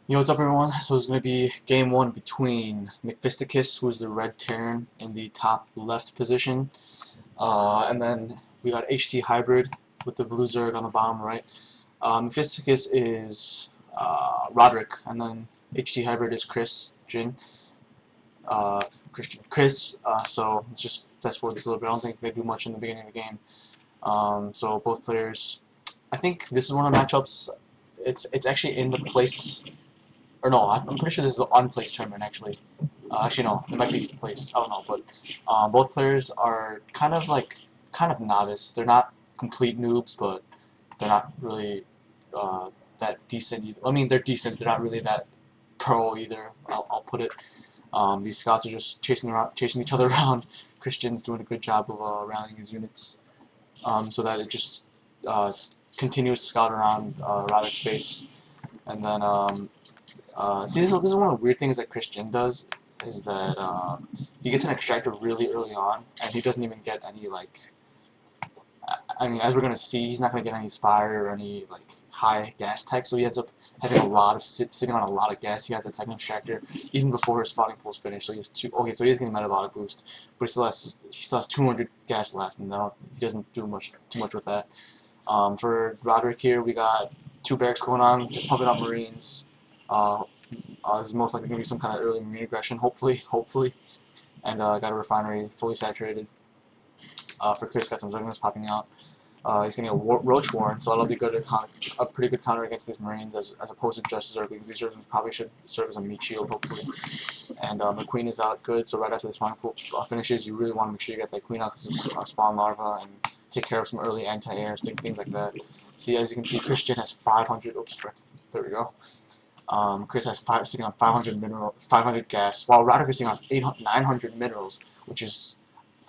Yo, what's up everyone? So it's going to be game one between McFisticus, who's the red Terran in the top left position, and then we got HT Hybrid with the blue Zerg on the bottom right. McFisticus is Roderick, and then HT Hybrid is Chris. So it's just fast forward this a little bit. I don't think they do much in the beginning of the game. So both players, I think this is one of the matchups. It's actually in the place. Or no, I'm pretty sure this is the unplaced tournament, actually. Actually, no, it might be placed. I don't know, but both players are kind of novice. They're not complete noobs, but they're not really that decent either. I mean, they're decent. They're not really that pro either. I'll put it. These scouts are just chasing each other around. Christian's doing a good job of rallying his units, so that it just continues to scout around Roderick's base, and then. See, this is one of the weird things that Christian does, is that he gets an extractor really early on, and he doesn't even get any, like, I mean, as we're going to see, he's not going to get any Spire or any, like, high gas tech, so he ends up having a lot of, sitting on a lot of gas. He has that second extractor, even before his spotting pool's finished, so he has okay, so he is getting metabolic boost, but he still has 200 gas left, and he doesn't do too much with that. For Roderick here, we got 2 barracks going on, just pumping up Marines. This is most likely going to be some kind of early marine aggression, hopefully, and got a refinery fully saturated. For Chris, got some Zerglings popping out. He's getting a Roach Warren, so that'll be good a pretty good counter against these Marines, as opposed to just Zerglings. These Zerglings probably should serve as a meat shield, hopefully. And the Queen is out good, so right after the spawn pool finishes, you really want to make sure you get that Queen out because it's spawn larva, and take care of some early anti-airs, things like that. See, as you can see, Christian has 500. Oops, frick, there we go. Chris has sitting on 500 gas, while Roderick is sitting on 900 minerals, which is,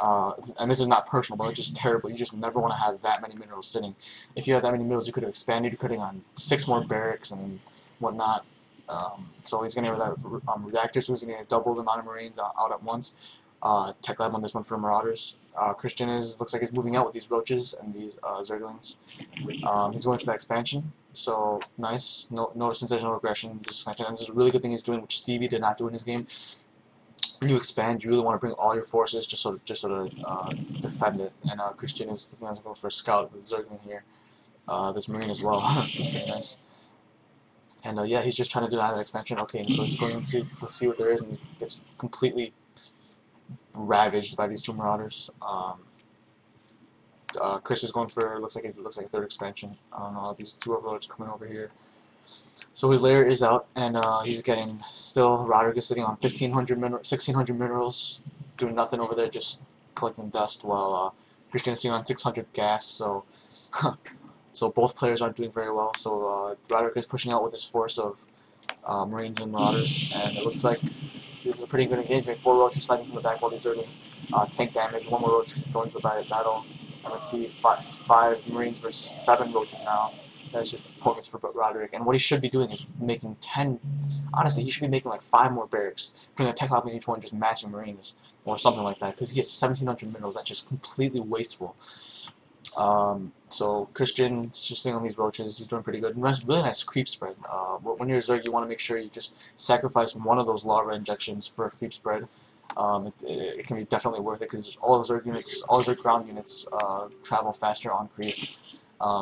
and this is not personal, but it's just terrible. You just never want to have that many minerals sitting. If you had that many minerals, you could have expanded. You could have on 6 more barracks and whatnot. So he's going to have that reactor, so he's going to double the amount of Marines out at once. Tech lab on this one for Marauders. Christian looks like he's moving out with these Roaches and these Zerglings. He's going for that expansion, so nice. No sensational regression, just expansion. And this is a really good thing he's doing, which Stevie did not do in his game. When you expand, you really want to bring all your forces just so to defend it. And Christian is looking to go for a scout with Zergling here. This Marine as well. It's pretty nice. And yeah, he's just trying to deny that expansion. Okay, so he's going to see what there is, and he gets completely ravaged by these 2 Marauders. Chris is going for looks like a 3rd expansion. I don't know, these 2 overlords are coming over here. So his lair is out, and he's getting still. Roderick is sitting on 1,600 minerals, doing nothing over there, just collecting dust, while Christian is sitting on 600 gas. So so both players aren't doing very well. So Roderick is pushing out with his force of Marines and Marauders, and it looks like this is a pretty good engagement. 4 Roaches sniping from the back while these are doing tank damage. 1 more Roach joins the battle. And let's see, 5 Marines versus 7 Roaches now. That's just points for Roderick. And what he should be doing is making 10. Honestly, he should be making like 5 more barracks, putting a tech lab in each one, just matching Marines or something like that. Because he has 1,700 minerals. That's just completely wasteful. So Christian's just sitting on these Roaches. He's doing pretty good. And really nice creep spread. When you're a Zerg, you want to make sure you just sacrifice one of those larva injections for a creep spread. It can be definitely worth it because all the Zerg units, all the Zerg ground units travel faster on creep.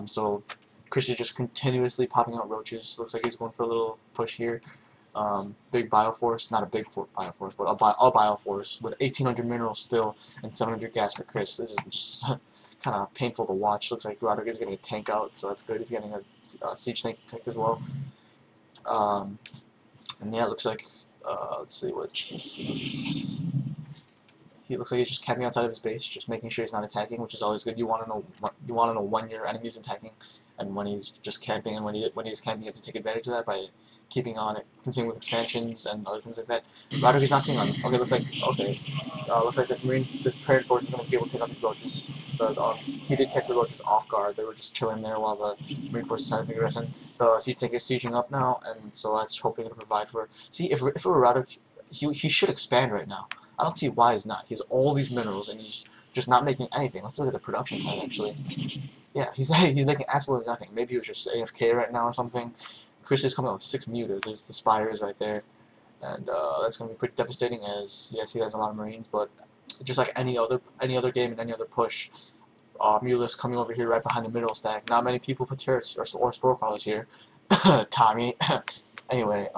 So Chris is just continuously popping out Roaches. Looks like he's going for a little push here. Big Bioforce, not a big Bioforce, but a Bioforce with 1,800 minerals still and 700 gas for Chris. This is just kind of painful to watch. Looks like Roderick is getting a tank out, so that's good. He's getting a siege tank as well. And yeah, it looks like, let's see what he looks like he's just camping outside of his base, just making sure he's not attacking, which is always good. You want to know when your enemy is attacking and when he's just camping, and when he's camping, you have to take advantage of that by keeping on it, continuing with expansions and other things like that. Roderick is not seeing on. Okay, looks like this Terran force is going to be able to take out these Roaches. But he did catch the Roaches off guard. They were just chilling there while the Marine force is trying to figure out. The siege tank is sieging up now, and so that's hopefully going to provide for. See, if it were Roderick, he should expand right now. I don't see why he's not. He has all these minerals, and he's just not making anything. Let's look at the production tag, actually. Yeah, he's making absolutely nothing. Maybe he was just AFK right now or something. Chris is coming out with 6 mutas. There's the spires right there. And that's going to be pretty devastating, as yes, he has a lot of Marines, but just like any other game and any other push, Mulis coming over here right behind the middle stack. Not many people put turrets or spore crawlers here. Tommy. Anyway,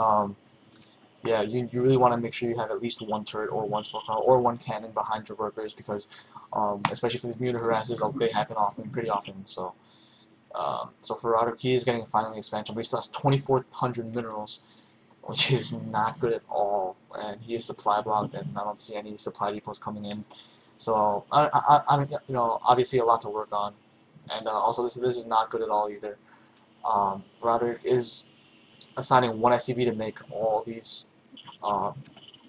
yeah, you really want to make sure you have at least one turret or one spore crawler or one cannon behind your workers, because especially for these muta harasses, they happen pretty often. So, so for Roderick, he is getting a finally expansion, but he still has 2,400 minerals, which is not good at all, and he is supply blocked, and I don't see any supply depots coming in. So I'm you know, obviously a lot to work on, and also this is not good at all either. Roderick is assigning one SCV to make all these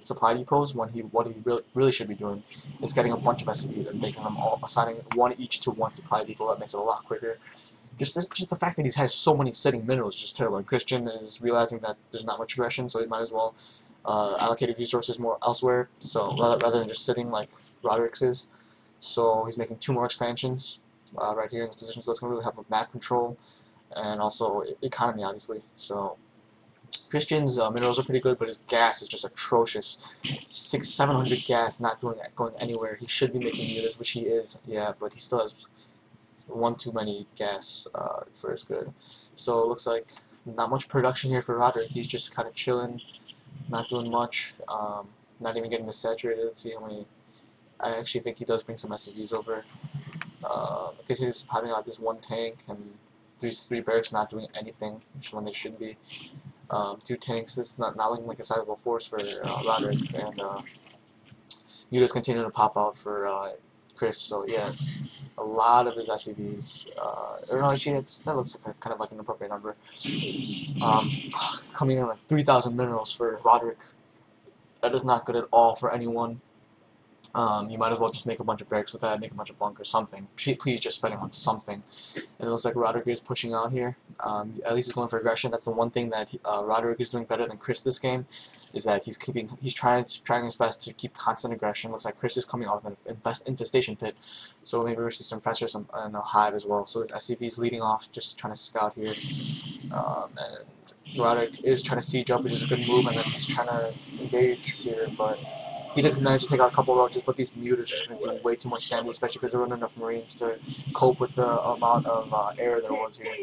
supply depots, when what he really should be doing is getting a bunch of SCVs and making them all, assigning one each to one supply depot. That makes it a lot quicker. Just the fact that he has so many sitting minerals is just terrible. And Christian is realizing that there's not much aggression, so he might as well allocate his resources more elsewhere. So rather than just sitting like Roderick's is, so he's making 2 more expansions right here in this position. So that's going to really help with map control and also economy, obviously. So Christian's minerals are pretty good, but his gas is just atrocious. 700 gas, not going anywhere. He should be making mutas, which he is, yeah, but he still has one too many gas for his good. So it looks like not much production here for Roderick. He's just kind of chilling, not doing much, not even getting this saturated. Let's see how many. I actually think he does bring some SCVs over. I guess he's having out this one tank and these 3 barracks not doing anything, which is when they should be. 2 tanks. This is not looking like a sizable force for Roderick, and mutas continue to pop out for Chris. So yeah, a lot of his SCVs. Or no, actually, that looks like kind of like an appropriate number. Coming in like 3,000 minerals for Roderick. That is not good at all for anyone. You might as well just make a bunch of barracks with that, make a bunch of bunkers, something. Please just spending on something. And it looks like Roderick is pushing out here. At least he's going for aggression. That's the one thing that Roderick is doing better than Chris this game, is that he's trying his best to keep constant aggression. Looks like Chris is coming out with an infestation pit, so maybe we'll see some infestors and a hive as well. So the SCV is leading off, just trying to scout here. And Roderick is trying to siege up, which is a good move, and then he's trying to engage here, but he doesn't manage to take out a couple of roaches, but these mutas just been doing way too much damage, especially because there weren't enough Marines to cope with the amount of air there was here.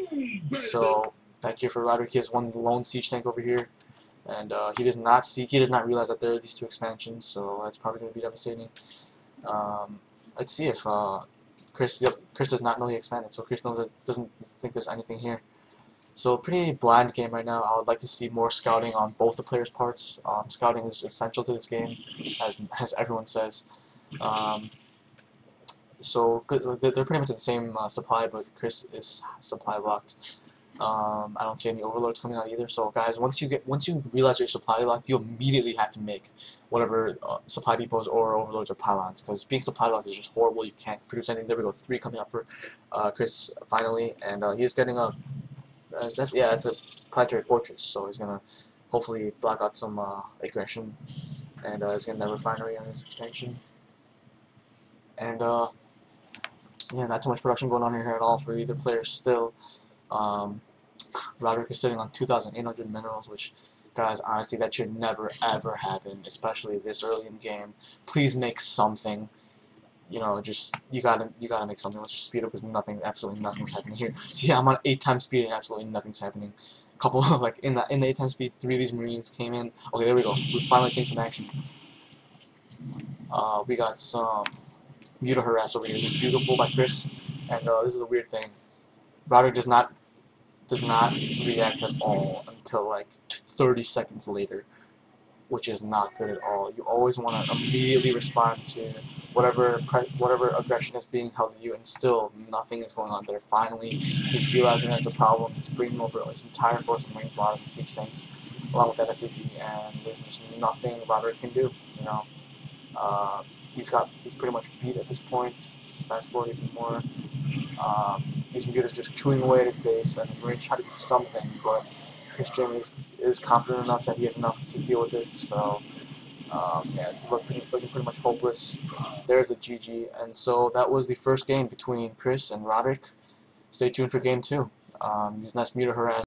So back here for Roderick, he has one lone siege tank over here, and he does not realize that there are these 2 expansions, so that's probably going to be devastating. Let's see if Chris does not know he expanded, so Chris doesn't think there's anything here. So pretty blind game right now. I would like to see more scouting on both the players' parts. Scouting is essential to this game, as everyone says. So they're pretty much at the same supply, but Chris is supply locked. I don't see any overloads coming out either. So guys, once you realize you're supply locked, you immediately have to make whatever supply depots or overloads or pylons, because being supply locked is just horrible. You can't produce anything. There we go, 3 coming up for Chris finally, and he's getting a. Yeah, it's a planetary fortress, so he's gonna hopefully block out some aggression, and he's gonna have a refinery on his expansion. And yeah, not too much production going on here at all for either player still. Roderick is sitting on 2,800 minerals, which, guys, honestly, that should never ever happen, especially this early in the game. Please make something. You know, just you gotta make something. Let's just speed up, because absolutely nothing's happening here. See, yeah, I'm on 8 times speed and absolutely nothing's happening. A couple of, like in the 8 times speed, 3 of these Marines came in. Okay, there we go. We've finally seen some action. We got some muta harass over here. This is beautiful by Chris, and this is a weird thing. Roderick does not react at all until like 30 seconds later, which is not good at all. You always want to immediately respond to whatever aggression is being held at you, and still nothing is going on there. Finally, he's realizing that it's a problem. He's bringing over his entire force of Marines, Mars, and siege tanks, along with that SCV, and there's just nothing Roderick can do. You know, he's pretty much beat at this point. Just fast forward even more. These mutas just chewing away at his base, and the Marines try to do something, but Christian is confident enough that he has enough to deal with this. So Yeah, it's looking pretty much hopeless. There's a GG, and so that was the first game between Chris and Roderick. Stay tuned for game 2. He's nice muted harass.